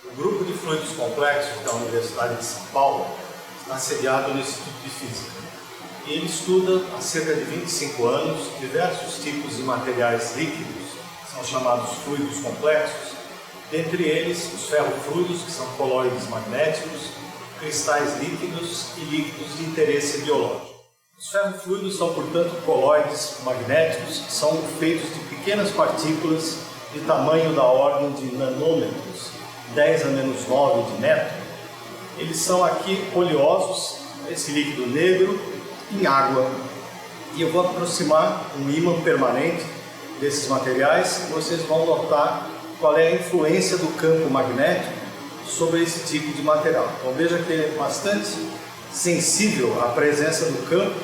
O grupo de fluidos complexos da Universidade de São Paulo está sediado no Instituto de Física. E ele estuda há cerca de 25 anos diversos tipos de materiais líquidos, que são chamados fluidos complexos, dentre eles os ferrofluidos, que são colóides magnéticos, cristais líquidos e líquidos de interesse biológico. Os ferrofluidos são, portanto, colóides magnéticos que são feitos de pequenas partículas de tamanho da ordem de nanômetros, 10 a menos 9 de metro. Eles são aqui oleosos, esse líquido negro, em água. E eu vou aproximar um ímã permanente desses materiais e vocês vão notar qual é a influência do campo magnético sobre esse tipo de material. Então veja que ele é bastante sensível à presença do campo.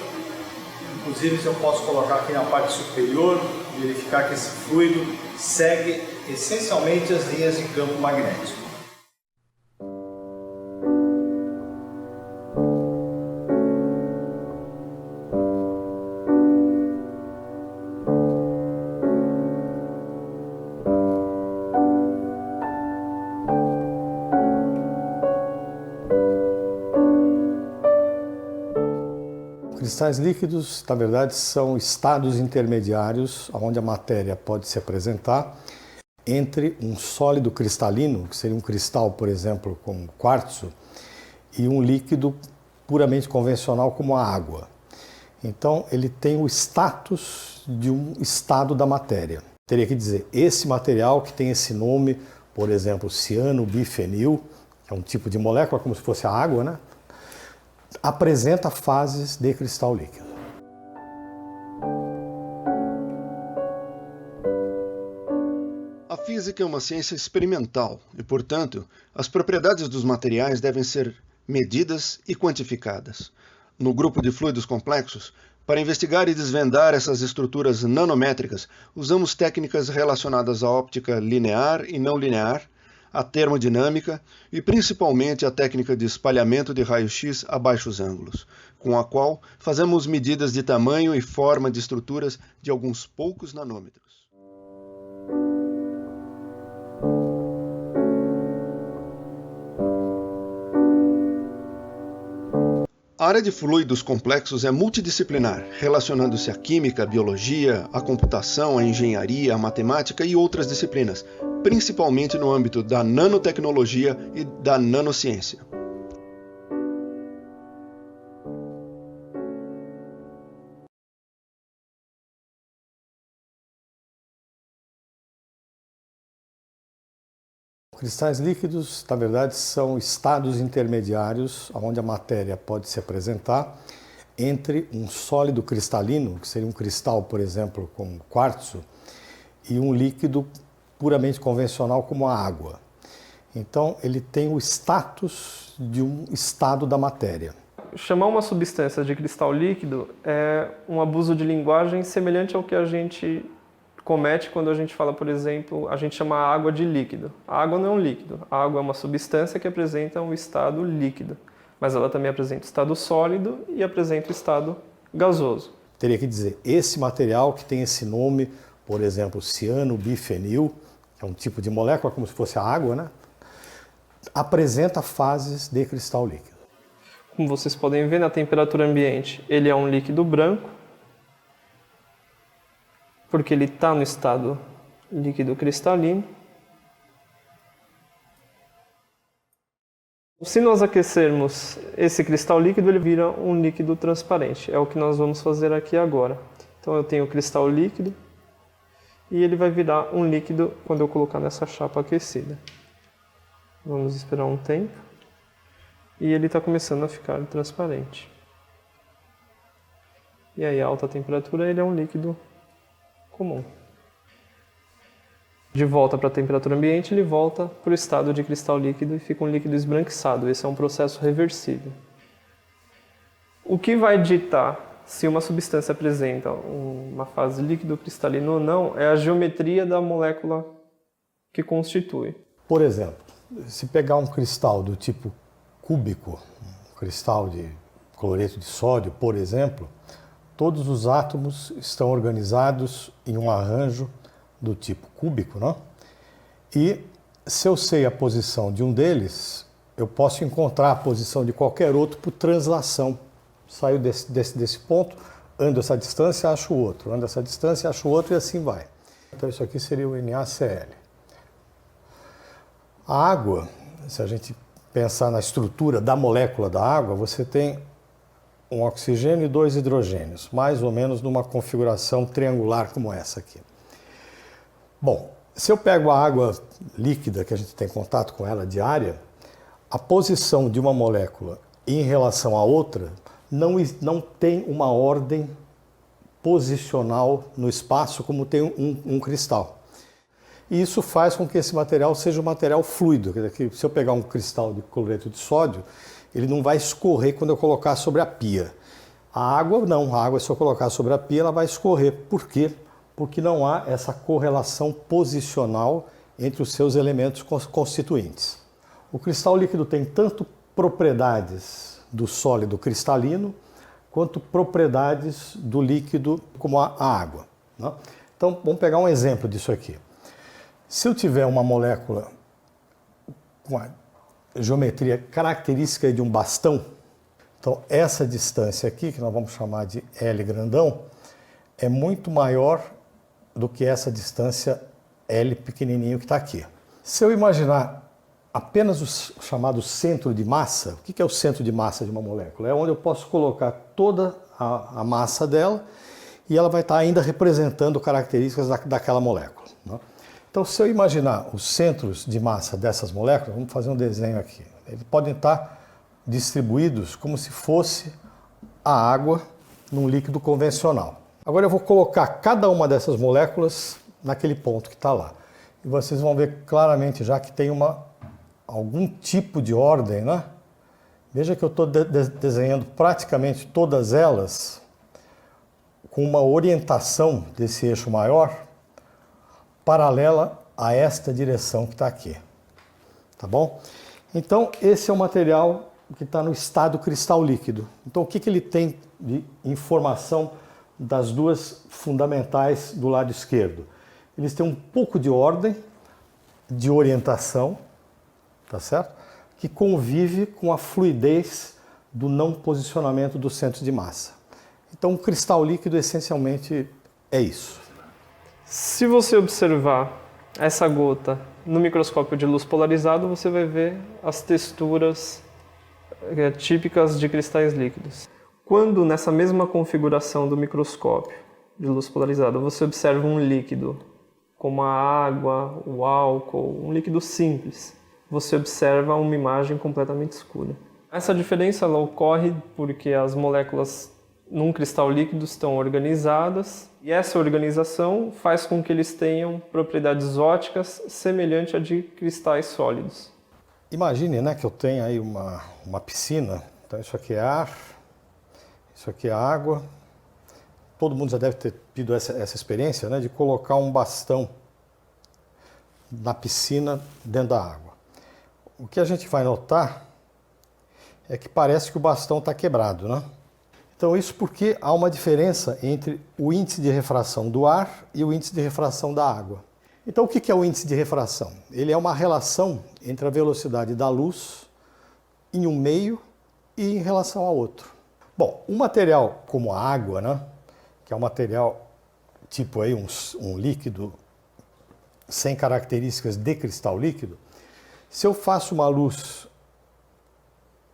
Inclusive, se eu posso colocar aqui na parte superior, verificar que esse fluido segue essencialmente as linhas de campo magnético. Cristais líquidos, na verdade, são estados intermediários onde a matéria pode se apresentar entre um sólido cristalino, que seria um cristal, por exemplo, como quartzo, e um líquido puramente convencional como a água. Então, ele tem o status de um estado da matéria. Teria que dizer, esse material que tem esse nome, por exemplo, cianobifenil, que é um tipo de molécula, como se fosse a água, né? Apresenta fases de cristal líquido. A física é uma ciência experimental e, portanto, as propriedades dos materiais devem ser medidas e quantificadas. No grupo de fluidos complexos, para investigar e desvendar essas estruturas nanométricas, usamos técnicas relacionadas à óptica linear e não linear, a termodinâmica e principalmente a técnica de espalhamento de raio-x a baixos ângulos, com a qual fazemos medidas de tamanho e forma de estruturas de alguns poucos nanômetros. A área de fluidos complexos é multidisciplinar, relacionando-se à química, à biologia, à computação, à engenharia, à matemática e outras disciplinas, principalmente no âmbito da nanotecnologia e da nanociência. Cristais líquidos, na verdade, são estados intermediários onde a matéria pode se apresentar entre um sólido cristalino, que seria um cristal, por exemplo, como quartzo, e um líquido puramente convencional como a água. Então, ele tem o status de um estado da matéria. Chamar uma substância de cristal líquido é um abuso de linguagem semelhante ao que a gente comete quando a gente fala, por exemplo, a gente chama a água de líquido. A água não é um líquido, a água é uma substância que apresenta um estado líquido, mas ela também apresenta o estado sólido e apresenta o estado gasoso. Teria que dizer, esse material que tem esse nome, por exemplo, cianobifenil, que é um tipo de molécula, como se fosse a água, né? Apresenta fases de cristal líquido. Como vocês podem ver, na temperatura ambiente, ele é um líquido branco, porque ele está no estado líquido cristalino. Se nós aquecermos esse cristal líquido, ele vira um líquido transparente. É o que nós vamos fazer aqui agora. Então eu tenho o cristal líquido e ele vai virar um líquido quando eu colocar nessa chapa aquecida. Vamos esperar um tempo e ele está começando a ficar transparente. E aí, a alta temperatura, ele é um líquido comum. De volta para a temperatura ambiente, ele volta para o estado de cristal líquido e fica um líquido esbranquiçado. Esse é um processo reversível. O que vai ditar se uma substância apresenta uma fase líquido cristalino ou não é a geometria da molécula que constitui. Por exemplo, se pegar um cristal do tipo cúbico, um cristal de cloreto de sódio, por exemplo, todos os átomos estão organizados em um arranjo do tipo cúbico, não? E Se eu sei a posição de um deles, eu posso encontrar a posição de qualquer outro por translação. Saio desse ponto, ando essa distância, acho o outro. Ando essa distância, acho o outro e assim vai. Então isso aqui seria o NaCl. A água, se a gente pensar na estrutura da molécula da água, você tem um oxigênio e 2 hidrogênios, mais ou menos numa configuração triangular como essa aqui. Bom, se eu pego a água líquida, que a gente tem contato com ela diária, a posição de uma molécula em relação à outra não tem uma ordem posicional no espaço como tem um cristal. E isso faz com que esse material seja um material fluido. Quer dizer, que se eu pegar um cristal de cloreto de sódio, ele não vai escorrer quando eu colocar sobre a pia. A água não, a água se eu colocar sobre a pia ela vai escorrer. Por quê? Porque não há essa correlação posicional entre os seus elementos constituintes. O cristal líquido tem tanto propriedades do sólido cristalino, quanto propriedades do líquido como a água, né? Então, vamos pegar um exemplo disso aqui. Se eu tiver uma molécula com a geometria característica de um bastão, então essa distância aqui, que nós vamos chamar de L grandão, é muito maior do que essa distância L pequenininho que está aqui. Se eu imaginar apenas o chamado centro de massa, o que é o centro de massa de uma molécula? É onde eu posso colocar toda a massa dela e ela vai estar ainda representando características daquela molécula, né? Então, se eu imaginar os centros de massa dessas moléculas, vamos fazer um desenho aqui. Eles podem estar distribuídos como se fosse a água num líquido convencional. Agora eu vou colocar cada uma dessas moléculas naquele ponto que está lá. E vocês vão ver claramente já que tem algum tipo de ordem, né? Veja que eu estou desenhando praticamente todas elas com uma orientação desse eixo maior paralela a esta direção que está aqui. Tá bom? Então, esse é o material que está no estado cristal líquido. Então, o que ele tem de informação das duas fundamentais do lado esquerdo? Eles têm um pouco de ordem, de orientação, tá certo? Que convive com a fluidez do não posicionamento do centro de massa. Então, o cristal líquido essencialmente é isso. Se você observar essa gota no microscópio de luz polarizado, você vai ver as texturas típicas de cristais líquidos. Quando nessa mesma configuração do microscópio de luz polarizada você observa um líquido, como a água, o álcool, um líquido simples, você observa uma imagem completamente escura. Essa diferença ela ocorre porque as moléculas num cristal líquido estão organizadas e essa organização faz com que eles tenham propriedades ópticas semelhantes a de cristais sólidos. Imagine, né, que eu tenho aí uma piscina, então isso aqui é ar, isso aqui é água. Todo mundo já deve ter tido essa experiência, né, de colocar um bastão na piscina dentro da água. O que a gente vai notar é que parece que o bastão está quebrado, né? Então isso porque há uma diferença entre o índice de refração do ar e o índice de refração da água. Então o que é o índice de refração? Ele é uma relação entre a velocidade da luz em um meio e em relação a outro. Bom, um material como a água, né, que é um material tipo aí um líquido sem características de cristal líquido, se eu faço uma luz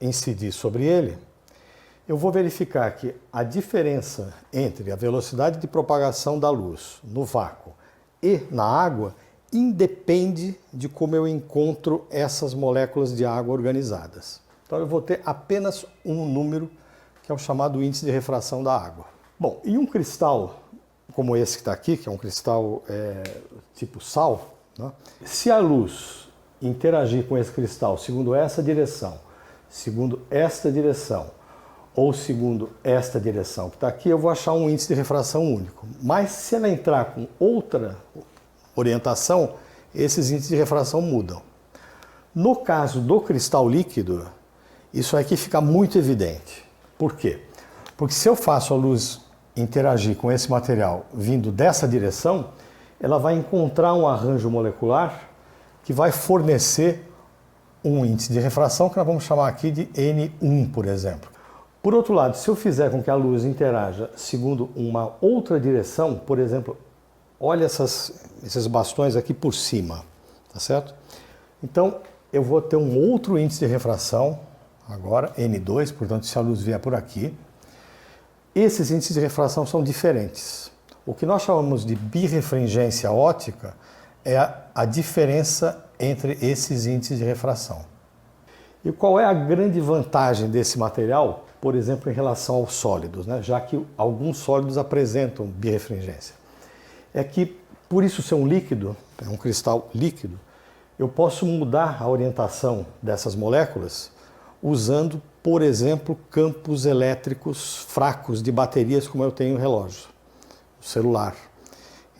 incidir sobre ele, eu vou verificar que a diferença entre a velocidade de propagação da luz no vácuo e na água independe de como eu encontro essas moléculas de água organizadas. Então eu vou ter apenas um número, que é o chamado índice de refração da água. Bom, em um cristal como esse que está aqui, que é um cristal tipo sal, né? Se a luz interagir com esse cristal segundo essa direção, segundo esta direção, ou segundo esta direção que está aqui, eu vou achar um índice de refração único. Mas se ela entrar com outra orientação, esses índices de refração mudam. No caso do cristal líquido, isso aqui fica muito evidente. Por quê? Porque se eu faço a luz interagir com esse material vindo dessa direção, ela vai encontrar um arranjo molecular que vai fornecer um índice de refração que nós vamos chamar aqui de N1, por exemplo. Por outro lado, se eu fizer com que a luz interaja segundo uma outra direção, por exemplo, olha esses bastões aqui por cima, tá certo? Então, eu vou ter um outro índice de refração, agora N2, portanto, se a luz vier por aqui. Esses índices de refração são diferentes. O que nós chamamos de birrefringência óptica é a diferença entre esses índices de refração. E qual é a grande vantagem desse material, por exemplo, em relação aos sólidos, né? Já que alguns sólidos apresentam birrefringência? É que, por isso ser um líquido, é um cristal líquido, eu posso mudar a orientação dessas moléculas usando, por exemplo, campos elétricos fracos de baterias, como eu tenho no relógio, no celular.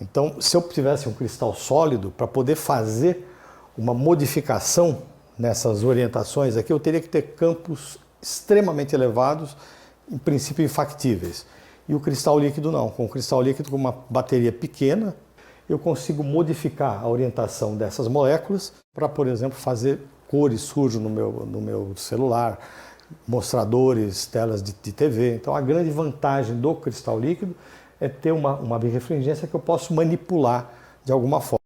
Então, se eu tivesse um cristal sólido, para poder fazer uma modificação nessas orientações aqui, eu teria que ter campos extremamente elevados, em princípio infactíveis. E o cristal líquido não. Com o cristal líquido, com uma bateria pequena, eu consigo modificar a orientação dessas moléculas para, por exemplo, fazer cores surjam no meu celular, mostradores, telas de TV. Então, a grande vantagem do cristal líquido é ter uma birrefringência que eu posso manipular de alguma forma.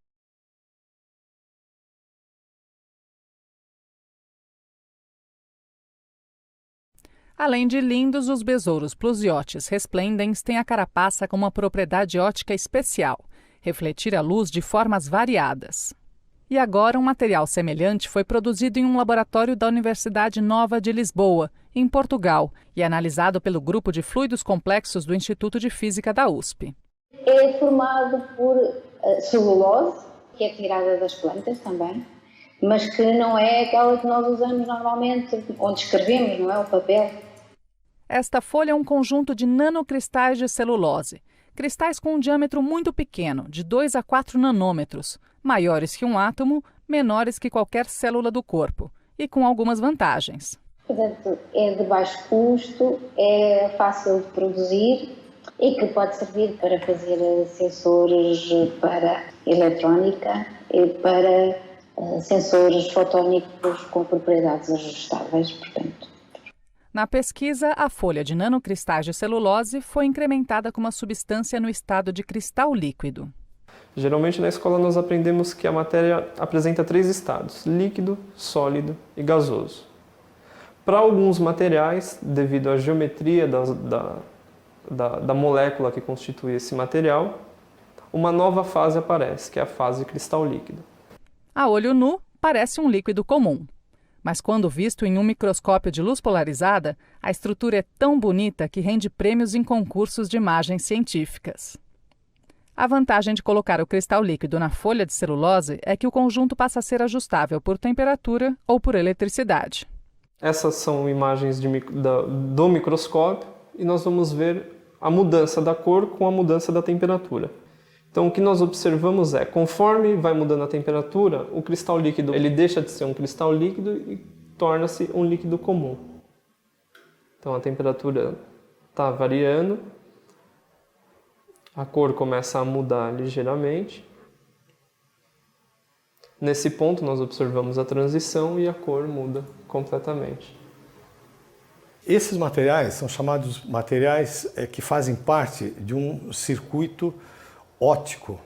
Além de lindos, os besouros Plus-Iotes resplendens têm a carapaça com uma propriedade ótica especial, refletir a luz de formas variadas. E agora um material semelhante foi produzido em um laboratório da Universidade Nova de Lisboa, em Portugal, e analisado pelo Grupo de Fluidos Complexos do Instituto de Física da USP. É formado por celulose, que é tirada das plantas também, mas que não é aquela que nós usamos normalmente, onde escrevemos, não é? O papel. Esta folha é um conjunto de nanocristais de celulose, cristais com um diâmetro muito pequeno, de 2 a 4 nanômetros, maiores que um átomo, menores que qualquer célula do corpo, e com algumas vantagens. Portanto, é de baixo custo, é fácil de produzir e que pode servir para fazer sensores para eletrónica e para sensores fotónicos com propriedades ajustáveis, portanto. Na pesquisa, a folha de nanocristais de celulose foi incrementada com uma substância no estado de cristal líquido. Geralmente na escola nós aprendemos que a matéria apresenta 3 estados: líquido, sólido e gasoso. Para alguns materiais, devido à geometria da molécula que constitui esse material, uma nova fase aparece, que é a fase cristal líquido. A olho nu, parece um líquido comum. Mas quando visto em um microscópio de luz polarizada, a estrutura é tão bonita que rende prêmios em concursos de imagens científicas. A vantagem de colocar o cristal líquido na folha de celulose é que o conjunto passa a ser ajustável por temperatura ou por eletricidade. Essas são imagens do microscópio e nós vamos ver a mudança da cor com a mudança da temperatura. Então o que nós observamos é, conforme vai mudando a temperatura, o cristal líquido ele deixa de ser um cristal líquido e torna-se um líquido comum. Então a temperatura está variando, a cor começa a mudar ligeiramente. Nesse ponto nós observamos a transição e a cor muda completamente. Esses materiais são chamados materiais que fazem parte de um circuito óptico,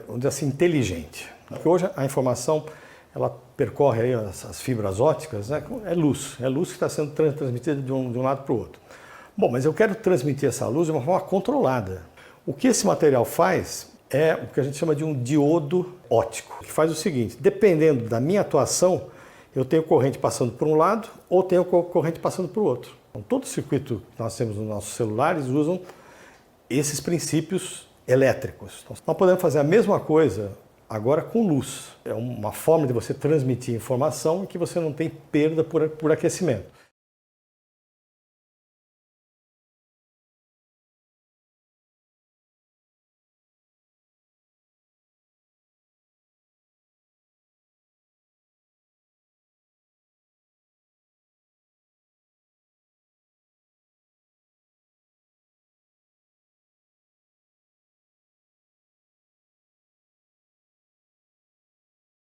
vamos dizer assim, inteligente. Porque hoje a informação ela percorre aí as fibras ópticas, né? É luz que está sendo transmitida de um lado para o outro. Bom, mas eu quero transmitir essa luz de uma forma controlada. O que esse material faz é o que a gente chama de um diodo óptico, que faz o seguinte: dependendo da minha atuação, eu tenho corrente passando por um lado ou tenho corrente passando por outro. Então, todo o circuito que nós temos nos nossos celulares usam esses princípios elétricos. Então, nós podemos fazer a mesma coisa agora com luz. É uma forma de você transmitir informação em que você não tem perda por aquecimento.